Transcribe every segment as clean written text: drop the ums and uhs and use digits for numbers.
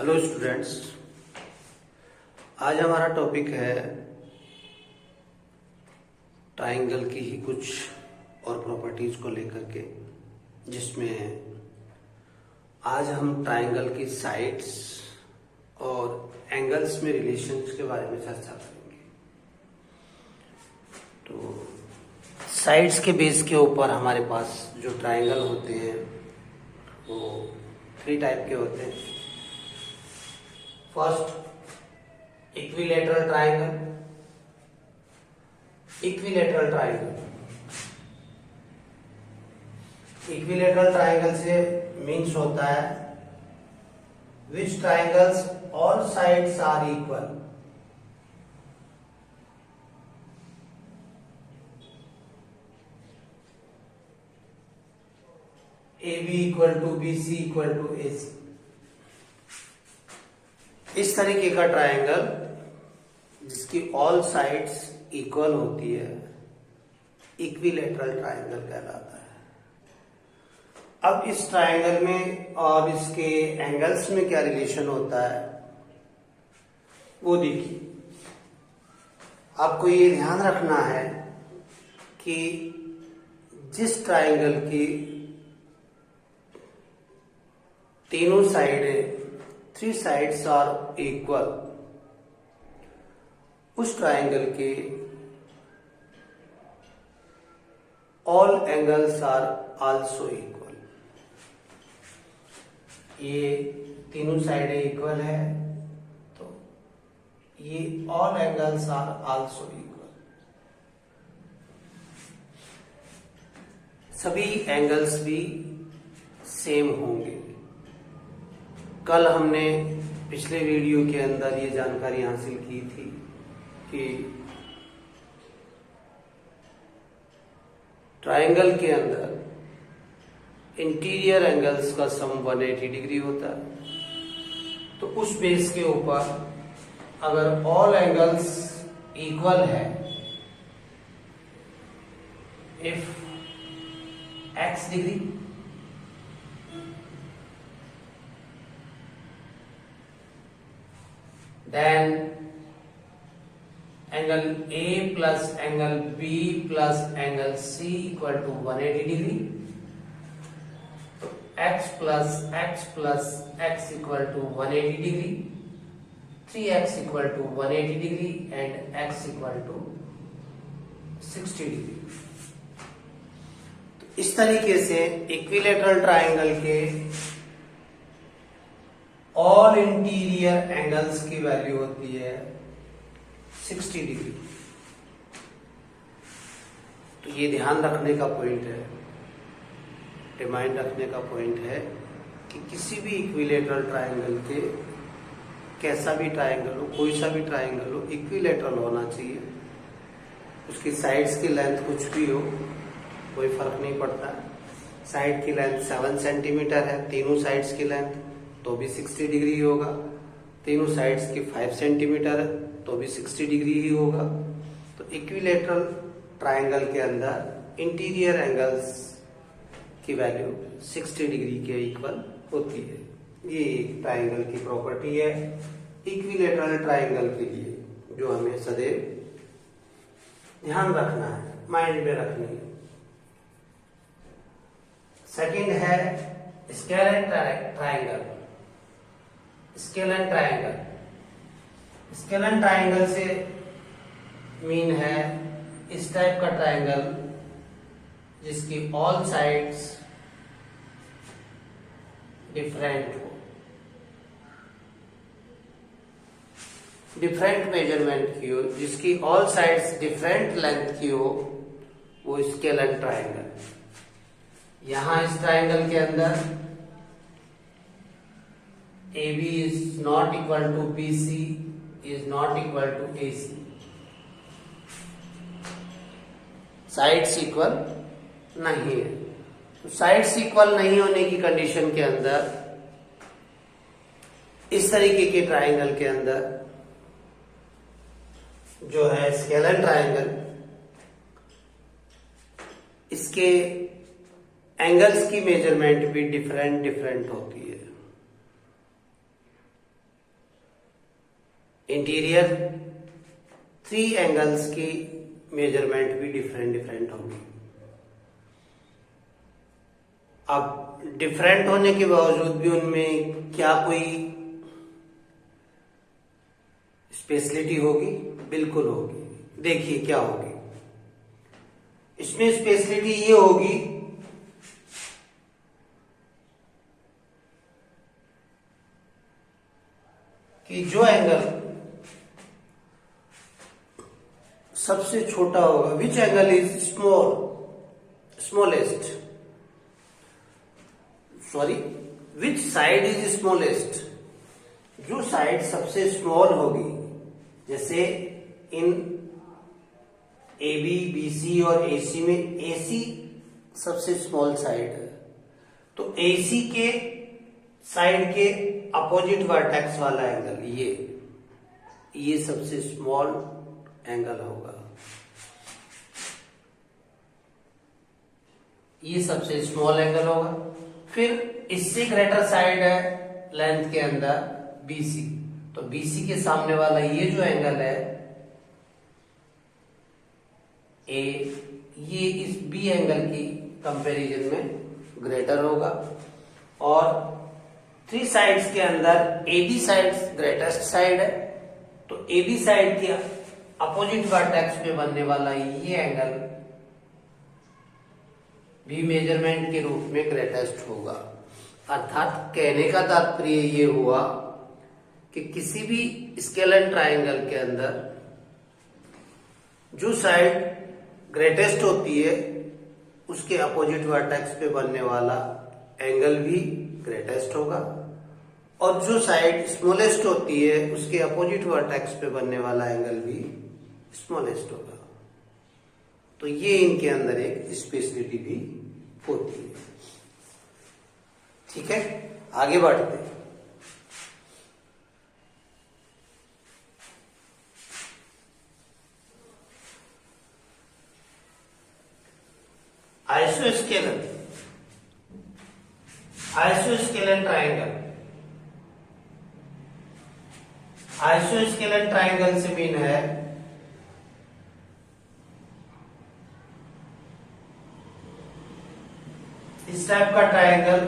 Hello students, आज हमारा topic है ट्राइंगल की ही कुछ और प्रॉपर्टीज को लेकर के, जिसमें आज हम ट्राइंगल की साइड्स और एंगल्स में रिलेशंस के बारे में चर्चा करेंगे। तो साइड्स के बेस के ऊपर हमारे पास जो ट्राइंगल होते हैं वो 3 टाइप के होते हैं। First, equilateral triangle. Equilateral triangle से मीन्स होता है which triangles all sides are equal. AB equal to BC equal to AC। इस तरीके का ट्राइंगल जिसकी ऑल साइड्स इक्वल होती है इक्विलेटरल ट्राइंगल कहलाता है। अब इस ट्राइंगल में और इसके एंगल्स में क्या रिलेशन होता है वो देखिए। आपको ये ध्यान रखना है कि जिस ट्राइंगल की तीनों साइडें 3 साइड्स आर इक्वल, उस ट्राइंगल के all angles are also equal. ये तीनों साइडें इक्वल है तो ये all angles are also equal. सभी एंगल्स भी सेम होंगे। कल हमने पिछले वीडियो के अंदर ये जानकारी हासिल की थी कि ट्राइंगल के अंदर इंटीरियर एंगल्स का सम 180 डिग्री होता है। तो उस बेस के ऊपर अगर ऑल एंगल्स इक्वल है, if x degree then angle A plus angle B plus angle C equal to 180 degree. So x plus x equal to 180 degree. 3x equal to 180 degree and x equal to 60 degree. तो इस तरीके से equilateral triangle के all interior angles की value होती है 60 degree. तो ये ध्यान रखने का पॉइंट है, रिमाइंड रखने का पॉइंट है कि किसी भी इक्विलेटरल ट्राइंगल के, कैसा भी ट्राइंगल हो, कोई सा भी ट्राइंगल हो, इक्विलेटरल होना चाहिए। उसकी साइड्स की लेंथ कुछ भी हो, कोई फर्क नहीं पड़ता। साइड की लेंथ 7 सेंटीमीटर है, तीनों साइड्स की लेंथ, तो भी 60 डिग्री होगा। तीनों साइड्स की 5 सेंटीमीटर है तो भी 60 डिग्री ही होगा। तो इक्विलेटरल ट्राइंगल के अंदर इंटीरियर एंगल्स की वैल्यू 60 डिग्री के इक्वल होती है। ये एक ट्राइंगल की प्रॉपर्टी है इक्विलेटरल ट्राइंगल के लिए, जो हमें सदैव ध्यान रखना है, माइंड में रखनी है। सेकंड है scalar triangle. Scalene triangle, scalene triangle से मीन है इस टाइप का ट्राइंगल जिसकी ऑल साइड्स डिफरेंट हो, डिफरेंट मेजरमेंट की हो, जिसकी ऑल साइड्स डिफरेंट लेंथ की हो, वो स्केलन ट्राइंगल। यहां इस ट्राइंगल के अंदर AB is not equal to BC is not equal to AC. Sides equal नहीं है। तो साइड्स इक्वल नहीं होने की कंडीशन के अंदर इस तरीके के ट्राइंगल के अंदर जो है स्केलर ट्राइंगल, इसके एंगल्स की मेजरमेंट भी डिफरेंट होती है। इंटीरियर 3 एंगल्स की मेजरमेंट भी डिफरेंट डिफरेंट होंगी। अब डिफरेंट होने के बावजूद भी उनमें क्या कोई स्पेशलिटी होगी? बिल्कुल होगी। देखिए क्या होगी इसमें। स्पेशलिटी ये होगी कि जो एंगल सबसे छोटा होगा, which angle is smallest, sorry which side is smallest, जो साइड सबसे स्मॉल होगी, जैसे इन AB, BC और AC में AC सबसे स्मॉल साइड है, तो AC के साइड के अपोजिट वर्टेक्स वाला एंगल ये सबसे स्मॉल एंगल होगा। ये सबसे स्मॉल एंगल होगा। फिर इससे ग्रेटर साइड है लेंथ के अंदर BC, तो BC के सामने वाला ये जो एंगल है A, ये इस B एंगल की कंपैरिजन में ग्रेटर होगा। और 3 साइड्स के अंदर AB साइड ग्रेटेस्ट साइड है, तो AB साइड के अपोजिट वर्टेक्स पे बनने वाला ये एंगल भी मेजरमेंट के रूप में ग्रेटेस्ट होगा। अर्थात कहने का तात्पर्य ये हुआ कि किसी भी स्केलर ट्रायंगल के अंदर जो साइड ग्रेटेस्ट होती है उसके अपोजिट वर्टेक्स पे बनने वाला एंगल भी ग्रेटेस्ट होगा, और जो साइड स्मॉलेस्ट होती है उसके अपोजिट वर्टेक्स पे बनने वाला एंगल भी स्मॉलेस्ट होगा। तो ये इनके अंदर एक स्पेशलिटी भी होती है। ठीक है, आगे बढ़ते हैं। आइसोस्केलन ट्रायंगल। आइसोस्केलन ट्रायंगल से मीन है इस टाइप का ट्रायंगल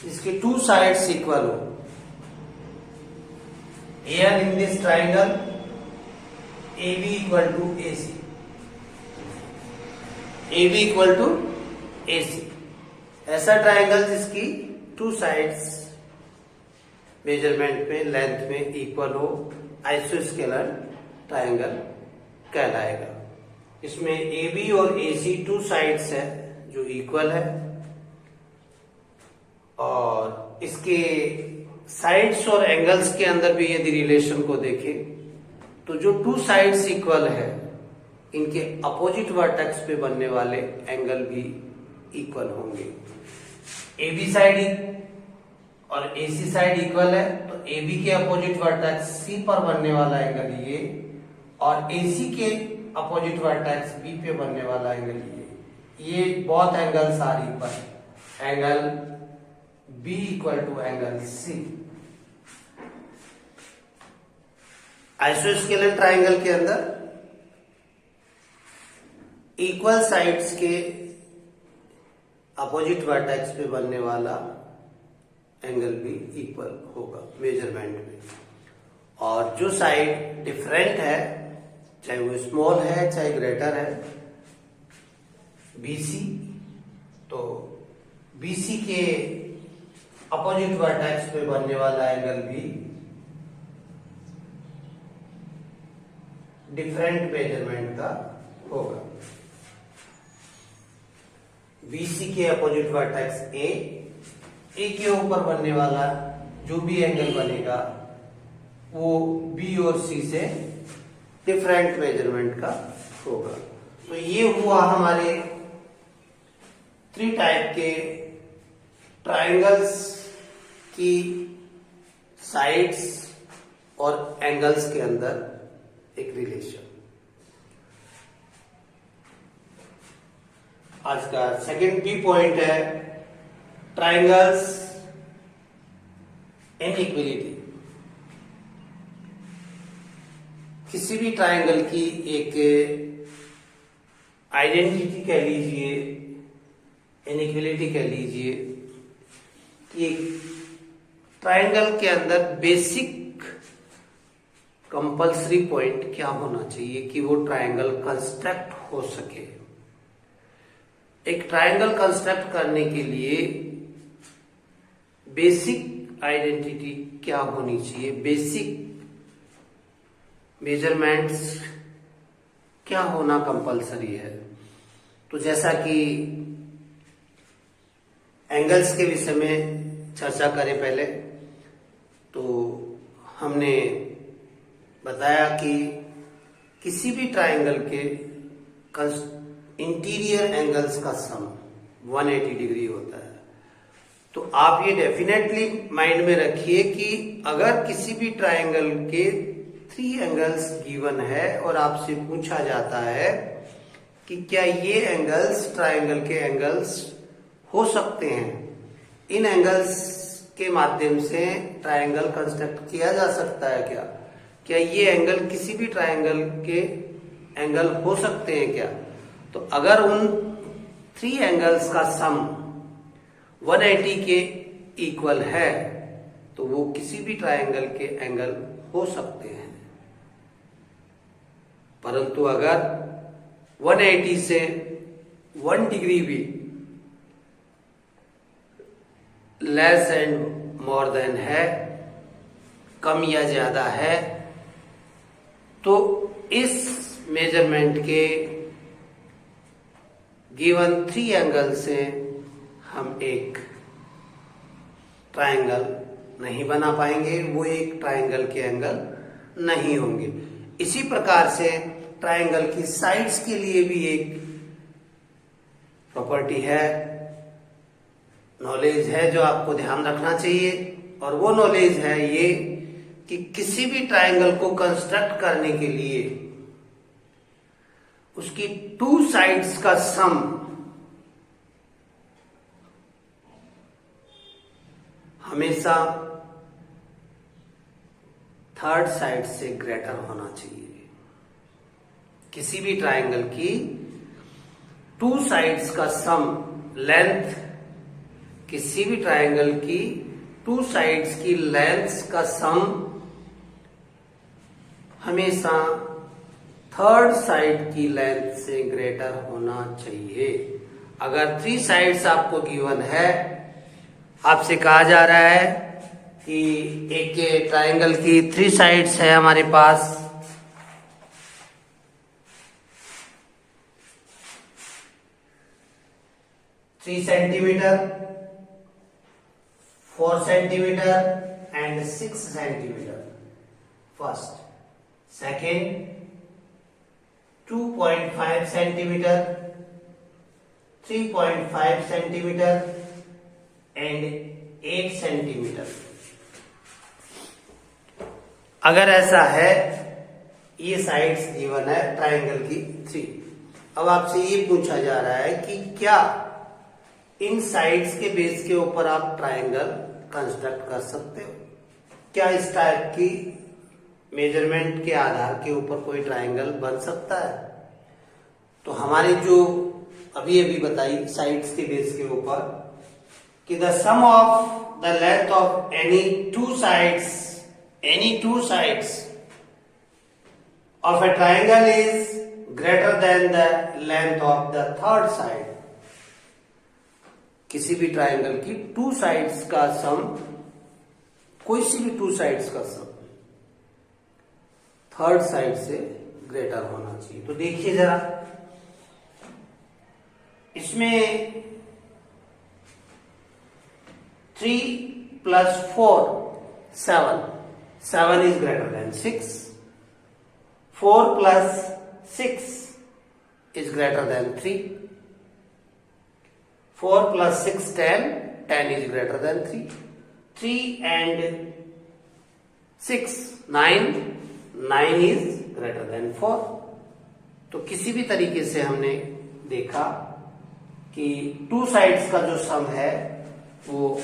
इसके 2 साइड्स इक्वल हो। Here in this triangle AB equal to AC, AB equal to AC, ऐसा ट्रायंगल जिसकी 2 साइड्स मेजरमेंट में लेंथ में इक्वल हो आइसोस्केलर ट्रायंगल कहलाएगा। इसमें AB और AC 2 साइड्स है जो इक्वल है, और इसके साइड्स और एंगल्स के अंदर भी यदि रिलेशन को देखें तो जो 2 साइड्स इक्वल है इनके अपोजिट वर्टेक्स पे बनने वाले एंगल भी इक्वल होंगे। AB साइड और AC साइड इक्वल है, तो AB के अपोजिट वर्टेक्स C पर बनने वाला एंगल ये, और AC के अपोजिट वर्टेक्स B पे बनने वाला एंगल ये both angles are equal. Angle B equal to angle C। Isosceles triangle के अंदर इक्वल साइड्स के अपोजिट वर्टेक्स पे बनने वाला एंगल भी इक्वल होगा मेजरमेंट में, और जो साइड डिफरेंट है चाहे वो स्मॉल है चाहे ग्रेटर है BC, तो BC के अपोजिट वर्टेक्स पे बनने वाला एंगल भी डिफरेंट मेजरमेंट का होगा। BC के अपोजिट वर्टेक्स A के ऊपर बनने वाला जो भी एंगल बनेगा वो B और C से डिफरेंट मेजरमेंट का होगा। तो ये हुआ हमारे 3 टाइप के ट्रायंगल्स की साइड्स और एंगल्स के अंदर एक रिलेशन। आज का सेकंड की पॉइंट है ट्रायंगल्स इनइक्वलिटी। किसी भी ट्रायंगल की एक आइडेंटिटी कह लीजिए, इनइक्वलिटी कह लीजिए, कि ट्रायंगल के अंदर बेसिक कंपल्सरी पॉइंट क्या होना चाहिए कि वो ट्रायंगल कंस्ट्रक्ट हो सके। एक ट्रायंगल कंस्ट्रक्ट करने के लिए बेसिक आइडेंटिटी क्या होनी चाहिए, बेसिक मेजरमेंट्स क्या होना कंपल्सरी है। तो जैसा कि एंगल्स के विषय में चर्चा करें पहले, तो हमने बताया कि किसी भी ट्रायंगल के इंटीरियर एंगल्स का सम 180 डिग्री होता है। तो आप ये डेफिनेटली माइंड में रखिए कि अगर किसी भी ट्रायंगल के 3 एंगल्स गिवन है और आपसे पूछा जाता है कि क्या ये एंगल्स ट्रायंगल के एंगल्स हो सकते हैं, इन एंगल्स के माध्यम से ट्रायंगल कंस्ट्रक्ट किया जा सकता है क्या ये एंगल किसी भी ट्रायंगल के एंगल हो सकते हैं क्या। तो अगर उन 3 एंगल्स का सम 180 के इक्वल है तो वो किसी भी ट्रायंगल के एंगल हो सकते हैं। परंतु अगर 180 से 1 डिग्री भी लेस एंड मोर देन है, कम या ज्यादा है, तो इस मेजरमेंट के गिवन 3 एंगल से हम एक ट्रायंगल नहीं बना पाएंगे, वो एक ट्रायंगल के एंगल नहीं होंगे। इसी प्रकार से ट्रायंगल की साइड्स के लिए भी एक प्रॉपर्टी है, नॉलेज है जो आपको ध्यान रखना चाहिए, और वो नॉलेज है ये कि किसी भी ट्रायंगल को कंस्ट्रक्ट करने के लिए उसकी 2 साइड्स का सम हमेशा 3rd साइड से ग्रेटर होना चाहिए। किसी भी ट्रायंगल की 2 साइड्स का सम, लेंथ, किसी भी ट्रायंगल की 2 साइड्स की लेंथ्स का सम हमेशा 3rd साइड की लेंथ से ग्रेटर होना चाहिए। अगर 3 साइड्स आपको गिवन है, आपसे कहा जा रहा है कि एक ट्रायंगल की 3 साइड्स है हमारे पास, three centimetre, 4 centimetre and 6 centimetre first, second 2.5 centimetre, 3.5 centimetre and 8 centimetre. अगर ऐसा है, ये साइड्स गिवन है ट्रायंगल की 3। अब आपसे ये पूछा जा रहा है कि क्या इन साइड्स के बेस के ऊपर आप ट्रायंगल कंस्ट्रक्ट कर सकते हो, क्या इस टाइप की मेजरमेंट के आधार के ऊपर कोई ट्रायंगल बन सकता है। तो हमारे जो अभी अभी बताई साइड्स के बेस के ऊपर कि the sum of the length of any two sides of a triangle is greater than the length of the 3rd side. किसी भी ट्रायंगल की 2 साइड्स का सम, कोई सी भी 2 साइड्स का सम 3rd साइड से ग्रेटर होना चाहिए। तो देखिए जरा, इसमें 3 + 4 7 is greater than 6, 4 + 6 is greater than 3, 4 + 6 10 is greater than 3, 3 and 6 9 is greater than 4। तो किसी भी तरीके से हमने देखा कि 2 साइड्स का जो सम है वो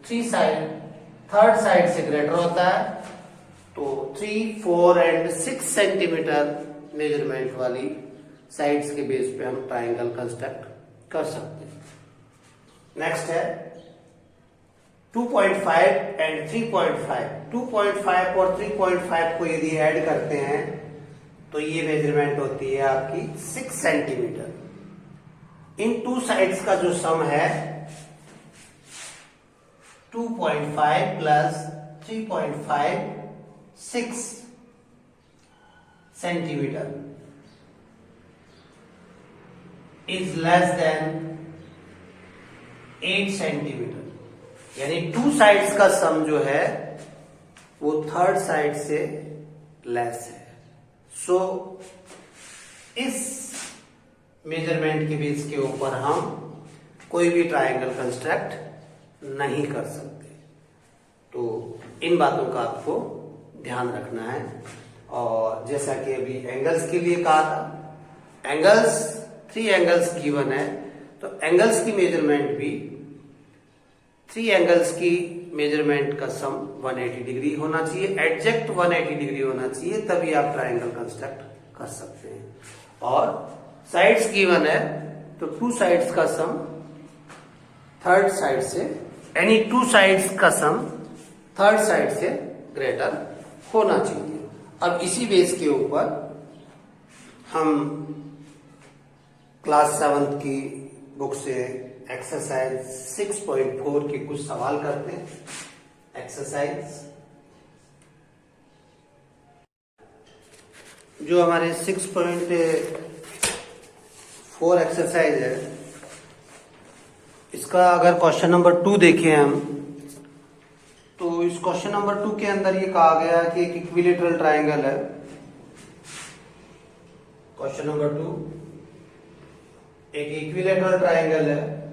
3rd साइड से ग्रेटर होता है, तो 3, 4 एंड 6 सेंटीमीटर मेजरमेंट वाली साइड्स के बेस पे हम ट्राइंगल कंस्ट्रक्ट कर सकते हैं। नेक्स्ट है 2.5 एंड 3.5। 2.5 और 3.5 को यदि ऐड करते हैं तो ये मेजरमेंट होती है आपकी 6 सेंटीमीटर। इन टू साइड्स का जो सम है 2.5 plus 3.5 6 centimetre is less than 8 centimetre. यानी टू साइड्स का सम जो है वो थर्ड साइड से लेस है। सो इस मेजरमेंट के बेस के ऊपर हम कोई भी ट्रायंगल कंस्ट्रक्ट नहीं कर सकते। तो इन बातों का आपको ध्यान रखना है। और जैसा कि अभी एंगल्स के लिए कहा था, एंगल्स 3 एंगल्स गिवन है, तो एंगल्स की मेजरमेंट भी 3 एंगल्स की मेजरमेंट का सम 180 डिग्री होना चाहिए, एग्जैक्ट 180 डिग्री होना चाहिए, तभी आप ट्रायंगल कंस्ट्रक्ट कर सकते हैं। और साइड्स गिवन है तो टू साइड्स का सम थर्ड साइड से, यानी टू साइड्स का सम थर्ड साइड से ग्रेटर होना चाहिए। अब इसी बेस के ऊपर हम क्लास 7 की बुक से एक्सरसाइज 6.4 के कुछ सवाल करते हैं। एक्सरसाइज जो हमारे 6.4 एक्सरसाइज है, इसका अगर क्वेश्चन नंबर 2 देखें हम, तो इस क्वेश्चन नंबर 2 के अंदर ये कहा गया कि एक इक्विलेटरल ट्रायंगल है। क्वेश्चन नंबर 2 एक इक्विलेटरल ट्रायंगल है,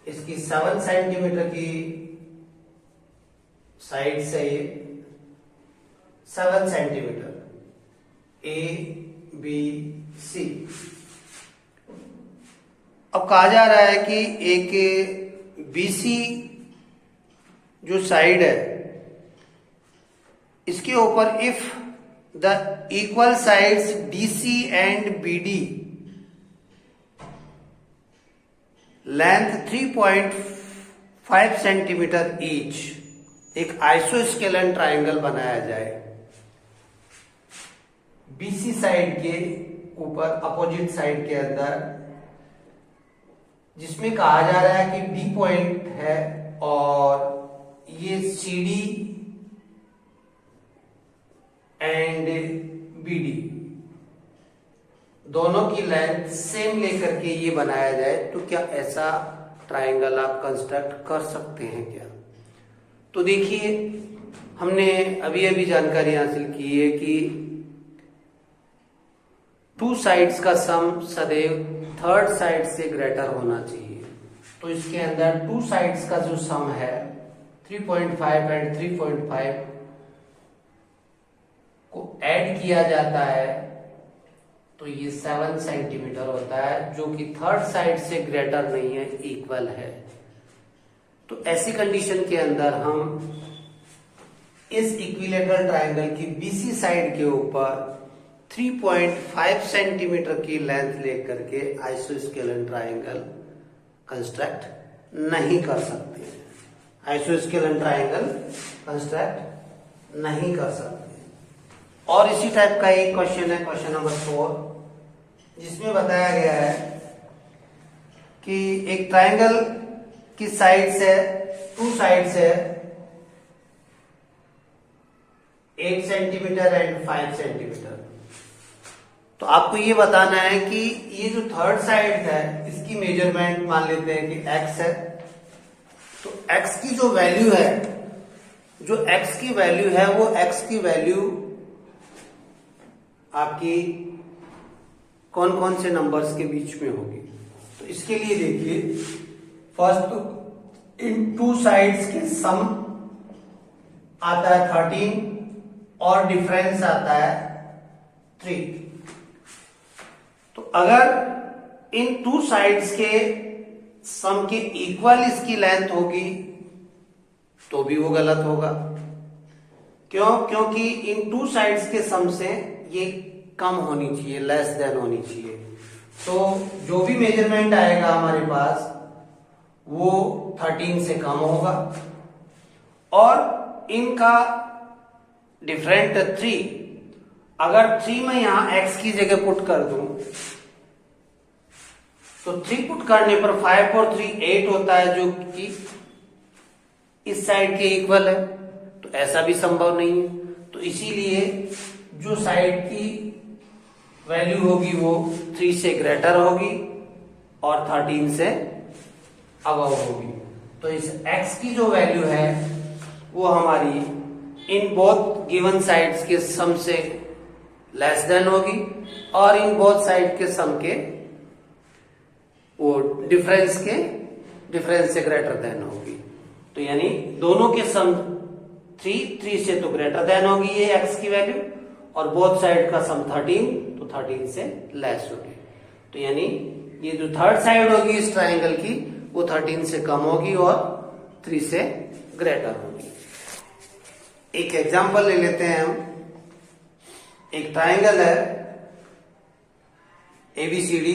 इसकी 7 सेंटीमीटर की साइड से ये 7 सेंटीमीटर ए बी सी। अब कहा जा रहा है कि एक बीसी जो साइड है इसके ऊपर if the equal sides DC and BD length 3.5 centimetre each, एक आइसोस्केलन ट्रायंगल बनाया जाए बीसी साइड के ऊपर अपोजिट साइड के अंदर, जिसमें कहा जा रहा है कि डी पॉइंट है और ये सीडी एंड बीडी दोनों की लेंथ सेम लेकर के ये बनाया जाए, तो क्या ऐसा ट्रायंगल आप कंस्ट्रक्ट कर सकते हैं क्या? तो देखिए, हमने अभी अभी जानकारी हासिल की है कि टू साइड्स का सम सदैव थर्ड साइड से ग्रेटर होना चाहिए। तो इसके अंदर टू साइड्स का जो सम है 3.5 एंड 3.5 को ऐड किया जाता है तो ये 7 सेंटीमीटर होता है, जो कि थर्ड साइड से ग्रेटर नहीं है, इक्वल है। तो ऐसी कंडीशन के अंदर हम इस इक्विलेटरल ट्रायंगल की बीसी साइड के ऊपर 3.5 सेंटीमीटर की लेंथ लेकर के आइसोस्केलन ट्रायंगल कंस्ट्रक्ट नहीं कर सकते। आइसोस्केलन ट्रायंगल कंस्ट्रक्ट नहीं कर सकते। और इसी टाइप का एक क्वेश्चन है, क्वेश्चन नंबर 4, जिसमें बताया गया है कि एक ट्रायंगल की साइड से, टू साइड से 8 सेंटीमीटर एंड 5 सेंटीमीटर। तो आपको ये बताना है कि ये जो थर्ड साइड है इसकी मेजरमेंट मान लेते हैं कि x है। तो x की जो वैल्यू है, जो x की वैल्यू है वो x की वैल्यू आपकी कौन कौन से नंबर्स के बीच में होगी। तो इसके लिए देखिए, फर्स्ट तो इन टू साइड्स के सम आता है 13 और डिफरेंस आता है 3। तो अगर इन टू साइड्स के सम के इक्वल इसकी लेंथ होगी तो भी वो गलत होगा। क्योंकि इन टू साइड्स के सम से ये कम होनी चाहिए, लेस देन होनी चाहिए। तो जो भी मेजरमेंट आएगा हमारे पास वो 13 से कम होगा, और इनका डिफरेंट 3, अगर 3 मैं यहां x की जगह पुट कर दूं तो 3 पुट करने पर 5 और 3 8 होता है, जो कि इस साइड के इक्वल है। तो ऐसा भी संभव नहीं है, तो इसीलिए जो साइड की वैल्यू होगी वो 3 से ग्रेटर होगी और 13 से अबव होगी। तो इस x की जो वैल्यू है वो हमारी इन बोथ गिवन साइड्स के सम से लेस देन होगी, और इन बोथ साइड के सम के वो डिफरेंस से ग्रेटर देन होगी। तो यानी दोनों के सम 3 से तो ग्रेटर देन होगी ये x की वैल्यू, और बोथ साइड का सम 13, तो 13 से लेस होगी। तो यानी ये जो थर्ड साइड होगी इस ट्राइंगल की वो 13 से कम होगी और 3 से ग्रेटर होगी। एक एग्जांपल ले लेते हैं हम। एक ट्राइंगल है ABCD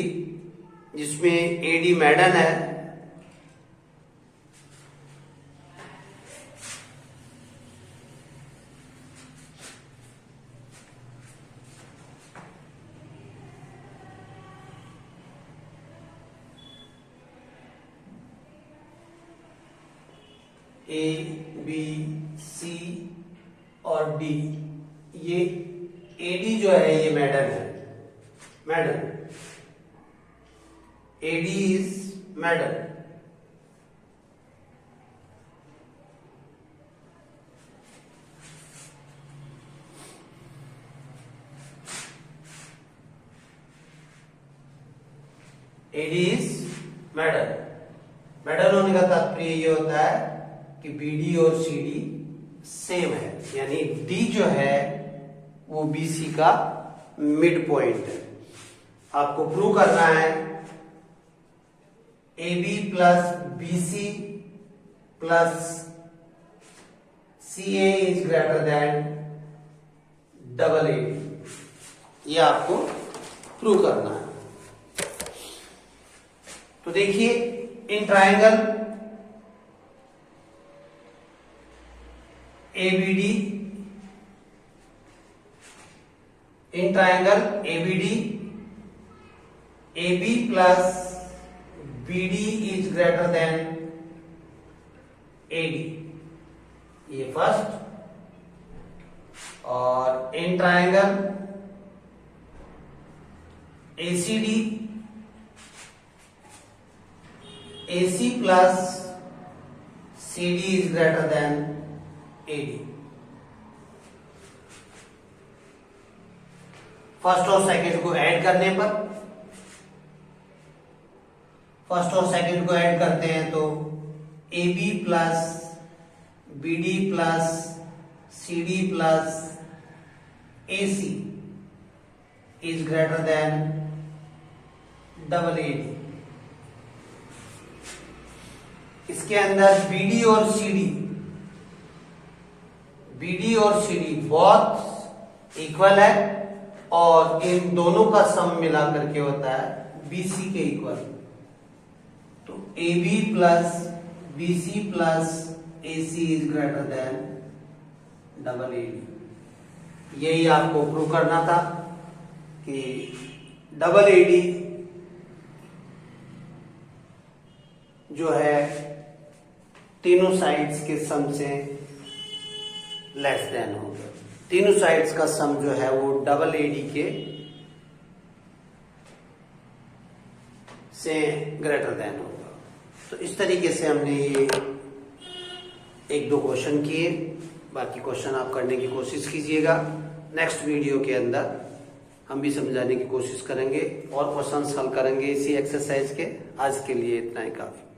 जिसमें AD मैडन है, ABC और D। ये AD जो है ये मैडन है, मैडन AD इज मैडन। AD is मैडन। मैडन होने का तात्पर्य ये होता है कि BD और CD सेम है, यानी D जो है वो BC का मिड पॉइंट है। आपको प्रूव करना है AB plus BC plus CA is greater then double AD, ये आपको प्रूव करना है। तो देखिए in triangle ABD, in triangle ABD AB plus BD is greater then AD, ये फर्स्ट। और in triangle ACD AC plus CD is greater then AD। First और second को ऐड करने पर, फर्स्ट और सेकंड को ऐड करते हैं तो AB plus BD plus CD plus AC is greater then double AD। इसके अंदर BD और CD बहुत इक्वल है, और इन दोनों का सम मिलाकर के होता है BC के इक्वल। तो AB plus BC plus AC is greater then double AD। यही आपको प्रूव करना था कि डबल AD जो है तीनों साइड्स के सम से लेस देन होगा। तीनों साइड्स का सम जो है वो डबल AD के से ग्रेटर देन होगा। तो इस तरीके से हमने ये 1-2 क्वेश्चन किए, बाकी क्वेश्चन आप करने की कोशिश कीजिएगा। नेक्स्ट वीडियो के अंदर हम भी समझाने की कोशिश करेंगे और क्वेश्चंस हल करेंगे इसी एक्सरसाइज के। आज के लिए इतना ही काफी।